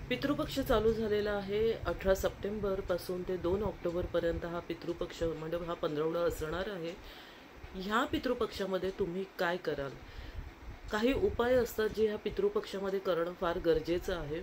पितृपक्ष चालू झालेला आहे 18 सप्टेंबर पासून ते 2 ऑक्टोबर पर्यंत हा पितृपक्ष म्हणजे हा 15वडा असणार आहे। ह्या पितृपक्षामध्ये तुम्ही काय कराल? काही उपाय असतात जे ह्या पितृपक्षामध्ये करणं फार गरजेचं आहे।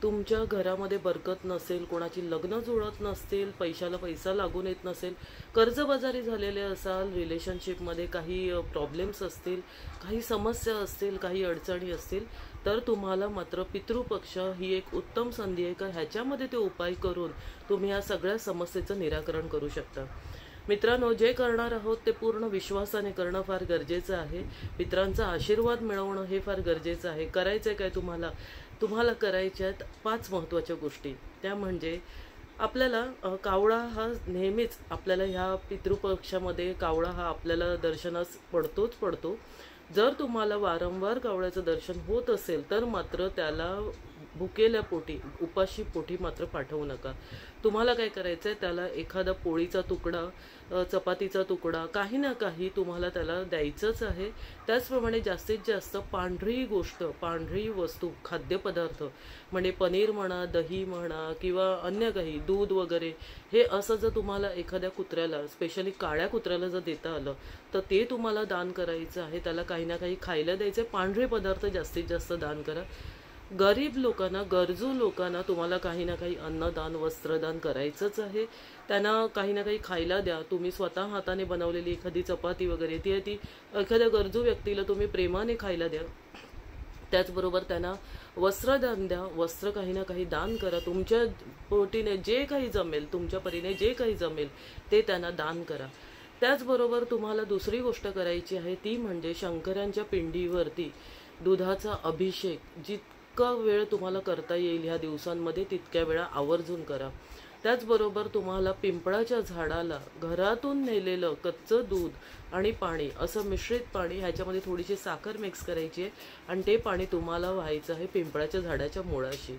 तुमच्या घरामध्ये बरकत नसेल, कोणाची लग्न जुळत नसतील, पैशाला पैसा लागून येत नसेल, कर्जबाजारी झालेले असाल, रिलेशनशिपमध्ये काही प्रॉब्लेम्स असतील, काही समस्या असतील, काही अडचणी असतील, तर तुम्हाला मात्र पितृपक्ष ही एक उत्तम संधी आहे का ह्याच्यामध्ये ते उपाय करून तुम्ही या सगळ्या समस्येचं निराकरण करू शकता। मित्रांनो, जे करणार आहोत ते पूर्ण विश्वासाने करणं फार गरजेचं आहे। पितरांचा आशीर्वाद मिळवणं हे फार गरजेचं आहे। करायचंय काय तुम्हाला करायच्यात 5 महत्त्वाच्या गोष्टी। त्या म्हणजे आपल्याला कावळा हा नेहमीच आपल्याला ह्या पितृपक्षामध्ये कावळा हा आपल्याला दर्शनास पडतो। जर तुम्हाला वारंवार कावळ्याचं दर्शन होत असेल तर मात्र त्याला भुकेल्या पोटी, उपाशी पोटी मात्र पाठवू नका। तुम्हाला काय करायचंय, त्याला एखादा पोळीचा तुकडा, चपातीचा तुकडा, काही ना काही तुम्हाला त्याला द्यायचंच आहे। त्याचप्रमाणे जास्तीत जास्त पांढरी वस्तू, खाद्यपदार्थ म्हणजे पनीर म्हणा, दही म्हणा किंवा अन्य काही दूध वगैरे, हे असं जर तुम्हाला एखाद्या कुत्र्याला, स्पेशली काळ्या कुत्र्याला जर देता आलं तर ते तुम्हाला दान करायचं आहे। त्याला काही ना काही खायला द्यायचे। पांढरे पदार्थ जास्तीत जास्त दान करा। गरीब लोकांना, गरजू लोकांना तुम्हाला काही ना काही अन्नदान, वस्त्रदान करायचंच आहे। त्यांना काही ना काही खायला द्या। तुम्ही स्वतः हाताने बनवलेली एखादी चपाती वगैरे ती एखाद्या गरजू व्यक्तीला तुम्ही प्रेमाने खायला द्या। त्याचबरोबर त्यांना वस्त्रदान द्या। वस्त्र काही ना काही दान करा। तुमच्या पोटीने जे काही जमेल, तुमच्या परीने जे काही जमेल ते त्यांना दान करा। त्याचबरोबर तुम्हाला दुसरी गोष्ट करायची आहे ती म्हणजे शंकरांच्या पिंडीवरती दुधाचा अभिषेक जितका वेळ तुम्हाला करता येईल ह्या दिवसांमध्ये तितक्या वेळा आवर्जून करा। त्याचबरोबर तुम्हाला पिंपळाच्या झाडाला घरातून नेलेलं कच्चं दूध आणि पाणी, असं मिश्रित पाणी, ह्याच्यामध्ये थोडीशी साखर मिक्स करायची आहे आणि ते पाणी तुम्हाला व्हायचं आहे पिंपळाच्या झाडाच्या मुळाशी।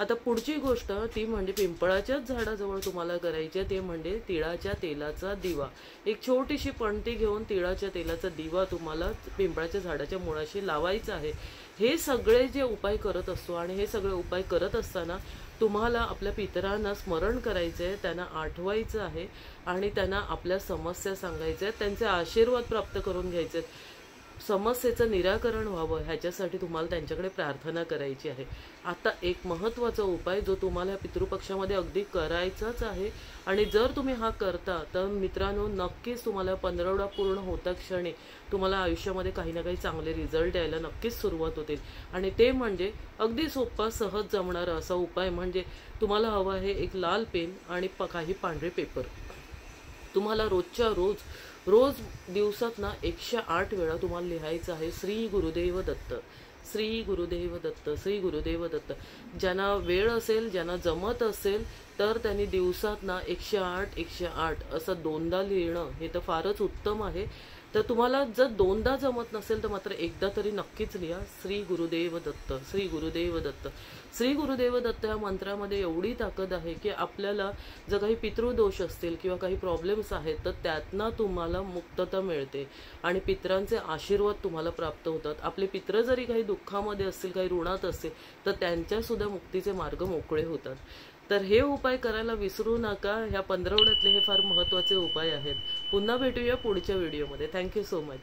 आता पुढची गोष्ट ती म्हणजे पिंपळाच्याच झाडाजवळ तुम्हाला करायची आहे ते म्हणजे तिळाच्या तेलाचा दिवा। एक छोटीशी पणती घेऊन तिळाच्या तेलाचा दिवा तुम्हाला पिंपळाच्या झाडाच्या मुळाशी लावायचा आहे। हे सगळे जे उपाय करत असतो आणि हे सगळे उपाय करत असताना तुम्हाला आपल्या पितरांना स्मरण करायचं आहे, त्यांना आठवायचं आहे आणि त्यांना आपल्या समस्या सांगायच्या आहेत, त्यांचे आशीर्वाद प्राप्त करून घ्यायचे आहेत। समस्येचं निराकरण व्हावं ह्याच्यासाठी तुम्हाला त्यांच्याकडे प्रार्थना करायची आहे। आता एक महत्त्वाचा उपाय जो तुम्हाला पितृपक्षामध्ये अगदी करायचाच आहे आणि जर तुम्ही हा करता तर मित्रांनो, नक्कीच तुम्हाला 15वडा पूर्ण होता क्षणी तुम्हाला आयुष्यामध्ये काही ना काही चांगले रिझल्ट यायला नक्कीच सुरुवात होतील। आणि ते म्हणजे अगदी सोपा, सहज जमणारा असा उपाय म्हणजे तुम्हाला हवं आहे एक लाल पेन आणि काही पांढरे पेपर। तुम्हाला रोजच्या रोज दिवसात ना 108 वेळा तुम्हाला लिहायचं आहे श्री गुरुदेव दत्त, श्री गुरुदेव दत्त, श्री गुरुदेव दत्त। ज्यांना वेळ असेल, ज्यांना जमत असेल तर त्यांनी दिवसात ना 108 असं 2दा लिहिणं हे तर फारच उत्तम आहे। तर तुम्हाला जर 2दा जमत नसेल तर मात्र एकदा तरी नक्कीच लिहा श्री गुरुदेव दत्त, श्री गुरुदेव दत्त। श्री गुरुदेव दत्त या मंत्रामध्ये एवढी ताकद आहे की आपल्याला जर काही पितृदोष असतील किंवा काही प्रॉब्लेम्स आहेत तर त्यातनं तुम्हाला मुक्तता मिळते आणि पितरांचे आशीर्वाद तुम्हाला प्राप्त होतात। आपले पित्र जरी काही दुःखामध्ये असतील, काही ऋणात असतील तर त्यांच्यासुद्धा मुक्तीचे मार्ग मोकळे होतात। तर हे उपाय करायला विसरू नका। ह्या 15वड्यातले हे फार महत्त्वाचे उपाय आहेत। पुन्हा भेटूया पुढच्या व्हिडिओमध्ये। Thank you so much.